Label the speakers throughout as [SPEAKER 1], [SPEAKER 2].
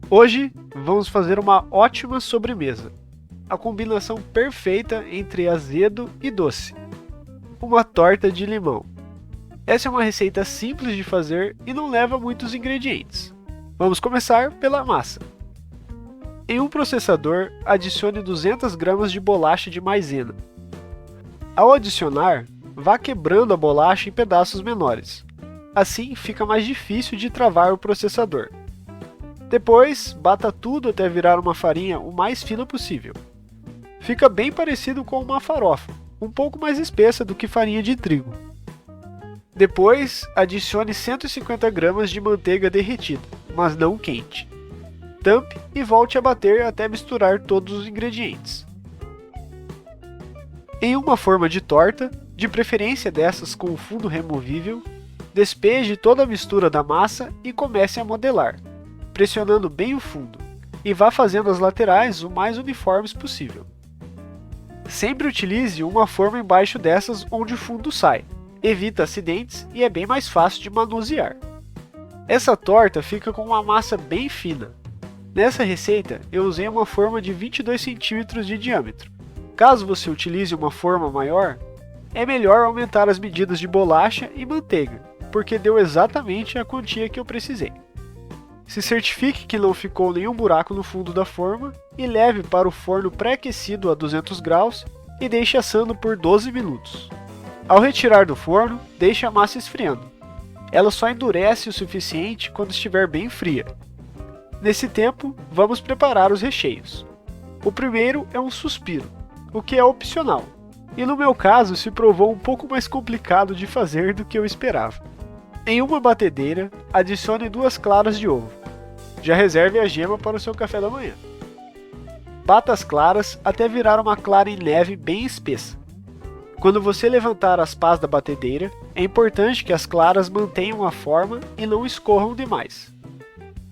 [SPEAKER 1] Hoje vamos fazer uma ótima sobremesa, a combinação perfeita entre azedo e doce, uma torta de limão. Essa é uma receita simples de fazer e não leva muitos ingredientes. Vamos começar pela massa. Em um processador, adicione 200 gramas de bolacha de maisena. Ao adicionar, vá quebrando a bolacha em pedaços menores. Assim fica mais difícil de travar o processador. Depois, bata tudo até virar uma farinha o mais fina possível. Fica bem parecido com uma farofa, um pouco mais espessa do que farinha de trigo. Depois, adicione 150 gramas de manteiga derretida, mas não quente. Tampe e volte a bater até misturar todos os ingredientes. Em uma forma de torta, de preferência dessas com fundo removível, despeje toda a mistura da massa e comece a modelar, pressionando bem o fundo, e vá fazendo as laterais o mais uniformes possível. Sempre utilize uma forma embaixo dessas onde o fundo sai, evita acidentes e é bem mais fácil de manusear. Essa torta fica com uma massa bem fina. Nessa receita eu usei uma forma de 22 cm de diâmetro. Caso você utilize uma forma maior, é melhor aumentar as medidas de bolacha e manteiga, porque deu exatamente a quantia que eu precisei. Se certifique que não ficou nenhum buraco no fundo da forma e leve para o forno pré-aquecido a 200 graus e deixe assando por 12 minutos. Ao retirar do forno, deixe a massa esfriando. Ela só endurece o suficiente quando estiver bem fria. Nesse tempo, vamos preparar os recheios. O primeiro é um suspiro, o que é opcional, e no meu caso se provou um pouco mais complicado de fazer do que eu esperava. Em uma batedeira, adicione 2 claras de ovo. Já reserve a gema para o seu café da manhã. Bata as claras até virar uma clara em neve bem espessa. Quando você levantar as pás da batedeira, é importante que as claras mantenham a forma e não escorram demais.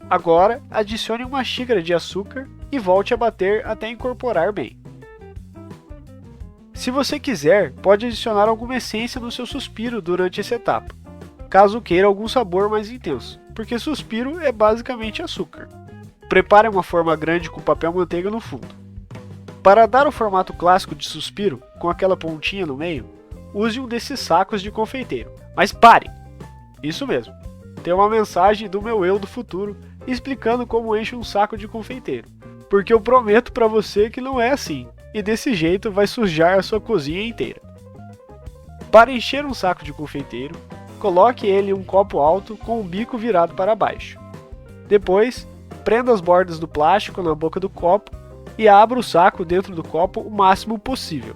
[SPEAKER 1] Agora, adicione uma xícara de açúcar e volte a bater até incorporar bem. Se você quiser, pode adicionar alguma essência no seu suspiro durante essa etapa, caso queira algum sabor mais intenso, porque suspiro é basicamente açúcar. Prepare uma forma grande com papel manteiga no fundo. Para dar o formato clássico de suspiro, com aquela pontinha no meio, use um desses sacos de confeiteiro. Mas pare! Isso mesmo, tem uma mensagem do meu eu do futuro explicando como enche um saco de confeiteiro, porque eu prometo para você que não é assim, e desse jeito vai sujar a sua cozinha inteira. Para encher um saco de confeiteiro, coloque ele em um copo alto com o bico virado para baixo. Depois, prenda as bordas do plástico na boca do copo e abra o saco dentro do copo o máximo possível.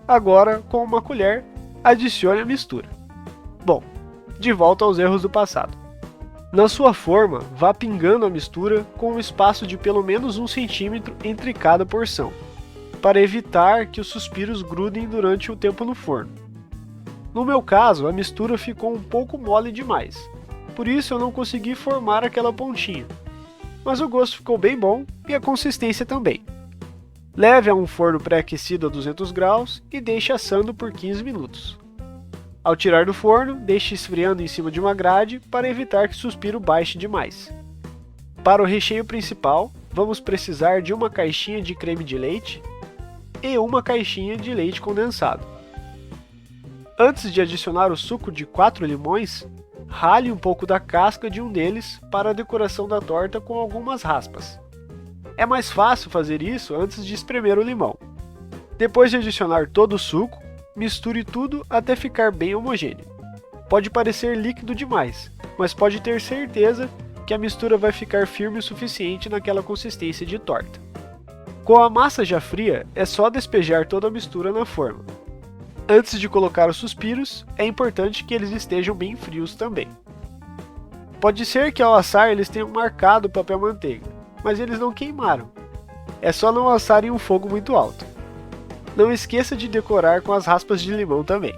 [SPEAKER 1] Agora, com uma colher, adicione a mistura. Bom, de volta aos erros do passado. Na sua forma, vá pingando a mistura com um espaço de pelo menos 1 centímetro entre cada porção, para evitar que os suspiros grudem durante o tempo no forno. No meu caso, a mistura ficou um pouco mole demais, por isso eu não consegui formar aquela pontinha. Mas o gosto ficou bem bom e a consistência também. Leve a um forno pré-aquecido a 200 graus e deixe assando por 15 minutos. Ao tirar do forno, deixe esfriando em cima de uma grade para evitar que o suspiro baixe demais. Para o recheio principal, vamos precisar de uma caixinha de creme de leite e uma caixinha de leite condensado. Antes de adicionar o suco de 4 limões, rale um pouco da casca de um deles para a decoração da torta com algumas raspas. É mais fácil fazer isso antes de espremer o limão. Depois de adicionar todo o suco, misture tudo até ficar bem homogêneo. Pode parecer líquido demais, mas pode ter certeza que a mistura vai ficar firme o suficiente naquela consistência de torta. Com a massa já fria, é só despejar toda a mistura na forma. Antes de colocar os suspiros, é importante que eles estejam bem frios também. Pode ser que ao assar eles tenham marcado o papel manteiga, mas eles não queimaram. É só não assar em um fogo muito alto. Não esqueça de decorar com as raspas de limão também.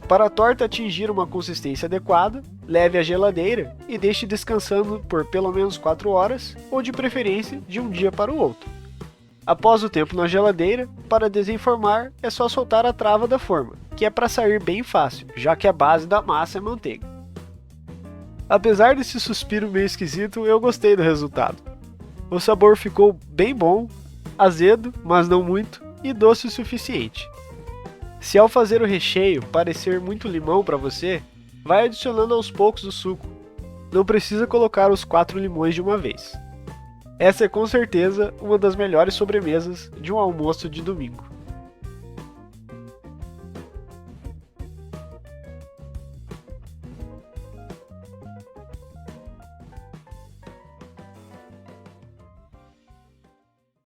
[SPEAKER 1] Para a torta atingir uma consistência adequada, leve à geladeira e deixe descansando por pelo menos 4 horas, ou de preferência de um dia para o outro. Após o tempo na geladeira, para desenformar é só soltar a trava da forma, que é para sair bem fácil, já que a base da massa é manteiga. Apesar desse suspiro meio esquisito, eu gostei do resultado. O sabor ficou bem bom, azedo, mas não muito, e doce o suficiente. Se ao fazer o recheio parecer muito limão para você, vai adicionando aos poucos o suco. Não precisa colocar os 4 limões de uma vez. Essa é com certeza uma das melhores sobremesas de um almoço de domingo.